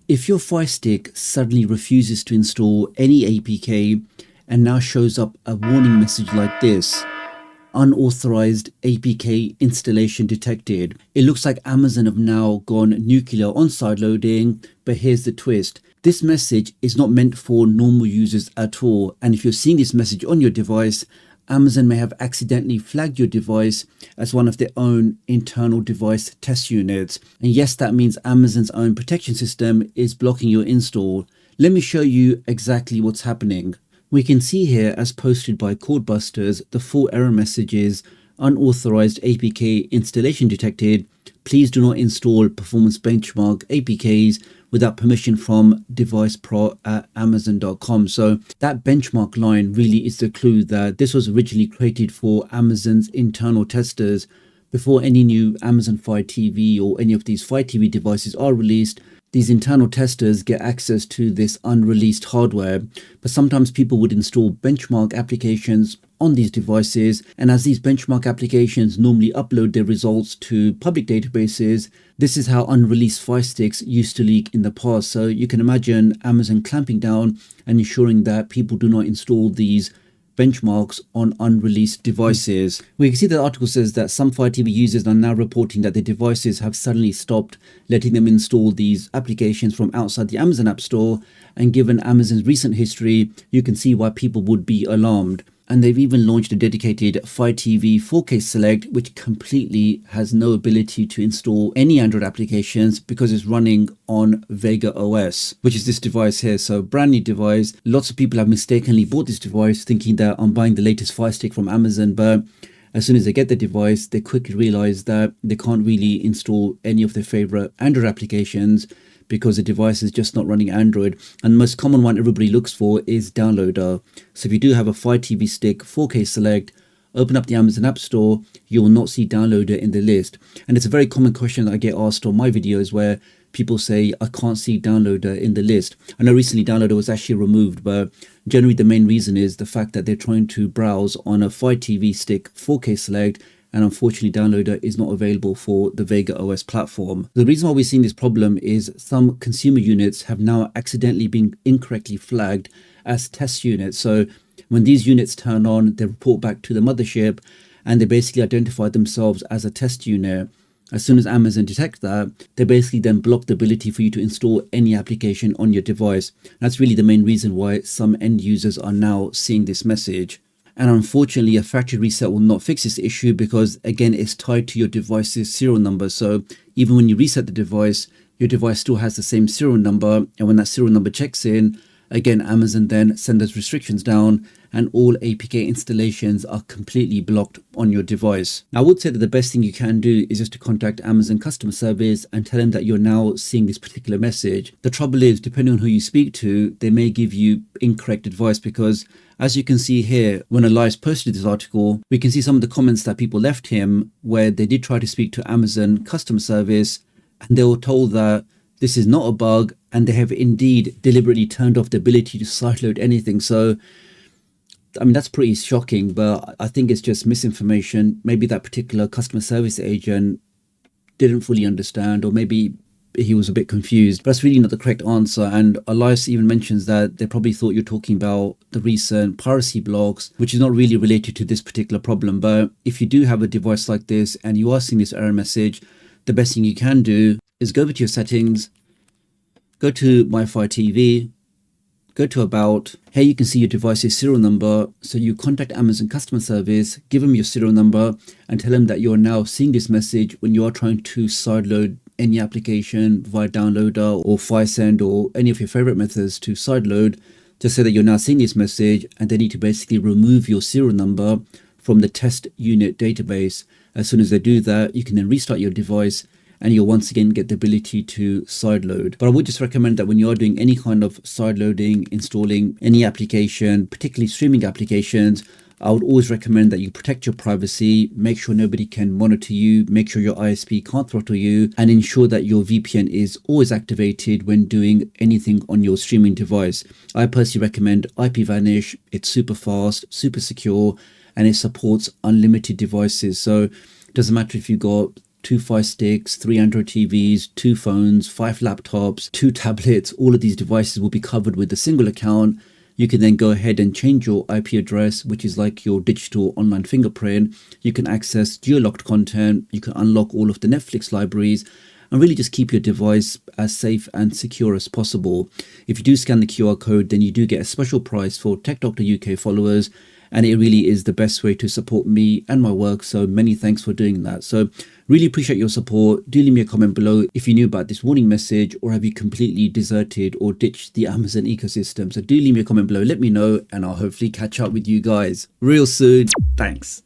If your Fire Stick suddenly refuses to install any APK and now shows up a warning message like this, Unauthorized APK Installation Detected, it looks like Amazon have now gone nuclear on sideloading, but here's the twist. This message is not meant for normal users at all, and if you're seeing this message on your device, Amazon may have accidentally flagged your device as one of their own internal device test units. And yes, that means Amazon's own protection system is blocking your install. Let me show you exactly what's happening. We can see here, as posted by Codebusters, the full error message is Unauthorized APK Installation Detected. Please do not install performance benchmark APKs without permission from devicepro@amazon.com. So that benchmark line really is the clue that this was originally created for Amazon's internal testers. Before any new Amazon Fire TV or any of these Fire TV devices are released, these internal testers get access to this unreleased hardware, but sometimes people would install benchmark applications on these devices, and as these benchmark applications normally upload their results to public databases, this is how unreleased Fire Sticks used to leak in the past. So you can imagine Amazon clamping down and ensuring that people do not install these benchmarks on unreleased devices. We can see the article says that some Fire TV users are now reporting that their devices have suddenly stopped letting them install these applications from outside the Amazon App Store, and given Amazon's recent history, you can see why people would be alarmed. And they've even launched a dedicated Fire TV 4K Select, which completely has no ability to install any Android applications because it's running on Vega OS, which is this device here. So brand new device. Lots of people have mistakenly bought this device thinking that I'm buying the latest Fire Stick from Amazon, but as soon as they get the device, they quickly realize that they can't really install any of their favorite Android applications because the device is just not running Android. And the most common one everybody looks for is Downloader. So if you do have a Fire TV Stick 4K Select, open up the Amazon App Store, you will not see Downloader in the list. And it's a very common question that I get asked on my videos where people say, I can't see Downloader in the list. I know recently Downloader was actually removed, but generally the main reason is the fact that they're trying to browse on a Fire TV Stick 4K Select, and unfortunately Downloader is not available for the Vega OS platform. The reason why we're seeing this problem is some consumer units have now accidentally been incorrectly flagged as test units. So when these units turn on, they report back to the mothership and they basically identify themselves as a test unit. As soon as Amazon detects that, they basically then block the ability for you to install any application on your device. That's really the main reason why some end users are now seeing this message. And unfortunately, a factory reset will not fix this issue because, again, it's tied to your device's serial number. So even when you reset the device, your device still has the same serial number. And when that serial number checks in, again, Amazon then sends those restrictions down and all APK installations are completely blocked on your device. Now, I would say that the best thing you can do is just to contact Amazon customer service and tell them that you're now seeing this particular message. The trouble is, depending on who you speak to, they may give you incorrect advice because, as you can see here, when Elias posted this article, we can see some of the comments that people left him where they did try to speak to Amazon customer service and they were told that this is not a bug and they have indeed deliberately turned off the ability to sideload anything. So, I mean, that's pretty shocking, but I think it's just misinformation. Maybe that particular customer service agent didn't fully understand, or maybe he was a bit confused. But that's really not the correct answer. And Elias even mentions that they probably thought you're talking about the recent piracy blogs, which is not really related to this particular problem. But if you do have a device like this and you are seeing this error message, the best thing you can do is go over to your settings, go to My Fire TV, go to About. Here you can see your device's serial number. So you contact Amazon customer service, give them your serial number and tell them that you're now seeing this message when you are trying to sideload any application via Downloader or FireSend or any of your favorite methods to sideload. Just say that you're now seeing this message and they need to basically remove your serial number from the test unit database. As soon as they do that, you can then restart your device and you'll once again get the ability to sideload. But I would just recommend that when you are doing any kind of sideloading, installing any application, particularly streaming applications, I would always recommend that you protect your privacy, make sure nobody can monitor you, make sure your ISP can't throttle you, and ensure that your VPN is always activated when doing anything on your streaming device. I personally recommend IPVanish. It's super fast, super secure, and it supports unlimited devices. So it doesn't matter if you got 2 Fire Sticks, 3 Android TVs, 2 phones, 5 laptops, 2 tablets. All of these devices will be covered with a single account. You can then go ahead and change your IP address, which is like your digital online fingerprint. You can access geo-locked content. You can unlock all of the Netflix libraries and really just keep your device as safe and secure as possible. If you do scan the QR code, then you do get a special price for TechDoctorUK followers, and it really is the best way to support me and my work. So many thanks for doing that. So really appreciate your support. Do leave me a comment below if you knew about this warning message, or have you completely deserted or ditched the Amazon ecosystem. So do leave me a comment below, let me know, and I'll hopefully catch up with you guys real soon. Thanks.